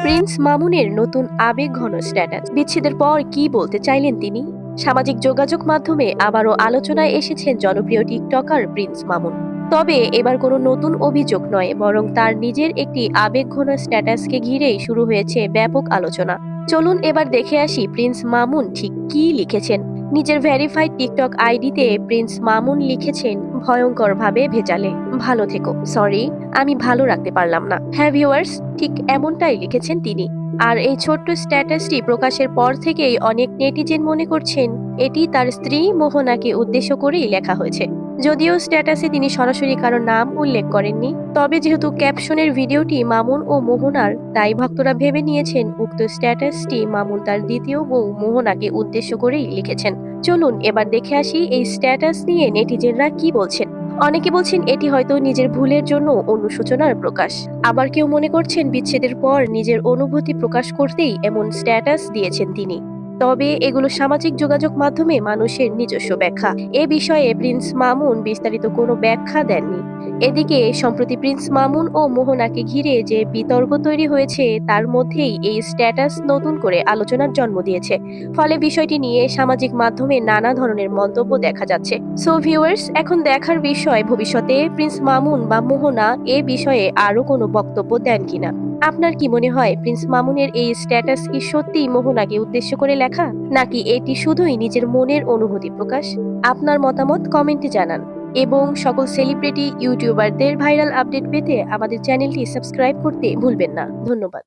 Prince মামুনের নতুন আবেগঘন স্ট্যাটাস। বিচ্ছেদের পর কি বলতে চাইলেন তিনি? সামাজিক যোগাযোগ মাধ্যমে আবারও আলোচনায় এসেছেন জনপ্রিয় টিকটকার প্রিন্স মামুন। তবে এবার কোনো নতুন অভিযোগ নয়, বরং তার নিজের একটি আবেগঘন স্ট্যাটাসকে ঘিরেই শুরু হয়েছে ব্যাপক আলোচনা। চলুন এবার দেখে আসি প্রিন্স মামুন ঠিক কি লিখেছেন। নিজের ভেরিফাইড টিকটক আইডিতে প্রিন্স মামুন লিখেছেন, ভয়ঙ্করভাবে ভেজালে, ভালো থেকো, সরি আমি ভালো রাখতে পারলাম না। হ্যাঁ ভিউয়ার্স, ঠিক এমনটাই লিখেছেন তিনি। আর এই ছোট্ট স্ট্যাটাসটি প্রকাশের পর থেকেই অনেক নেটিজেন মনে করছেন এটি তার স্ত্রী মোহনাকে উদ্দেশ্য করেই লেখা হয়েছে। যদিও স্ট্যাটাসে তিনি সরাসরি কারো নাম উল্লেখ করেননি, তবে যেহেতু ক্যাপশনের ভিডিওটি মামুন ও মোহনার, তাই ভক্তরা ভেবে নিয়েছেন উক্ত স্ট্যাটাসটি মামুন তার দ্বিতীয় বউ মোহনাকে উদ্দেশ্য করেই লিখেছেন। চলুন এবার দেখে আসি এই স্ট্যাটাস নিয়ে নেটিজেনরা কি বলছেন। অনেকে বলছেন এটি হয়তো নিজের ভুলের জন্য অনুশোচনার প্রকাশ। আবার কেউ মনে করছেন বিচ্ছেদের পর নিজের অনুভূতি প্রকাশ করতেই এমন স্ট্যাটাস দিয়েছেন তিনি। তবে এগুলো সামাজিক যোগাযোগ মাধ্যমে মানুষের নিজস্ব ব্যাখ্যা। এ বিষয়ে প্রিন্স মামুন বিস্তারিত কোনো ব্যাখ্যা দেননি। এদিকে সম্প্রতি প্রিন্স মামুন ও মোহনাকে ঘিরে যে বিতর্ক তৈরি হয়েছে, তার মধ্যেই এই স্ট্যাটাস নতুন করে আলোচনার জন্ম দিয়েছে। ফলে বিষয়টি নিয়ে সামাজিক মাধ্যমে নানা ধরনের মন্তব্য দেখা যাচ্ছে। সো ভিউয়ার্স, এখন দেখার বিষয় ভবিষ্যতে প্রিন্স মামুন বা মোহনা এ বিষয়ে আরো কোনো বক্তব্য দেন কিনা। আপনার কি মনে হয় প্রিন্স মামুনের এই স্ট্যাটাস কি সত্যিই মোহনাকে উদ্দেশ্য করে লেখা, নাকি এটি শুধুই নিজের মনের অনুভূতি প্রকাশ? আপনার মতামত কমেন্টে জানান এবং সকল সেলিব্রিটি ইউটিউবারদের ভাইরাল আপডেট পেতে আমাদের চ্যানেলটি সাবস্ক্রাইব করতে ভুলবেন না। ধন্যবাদ।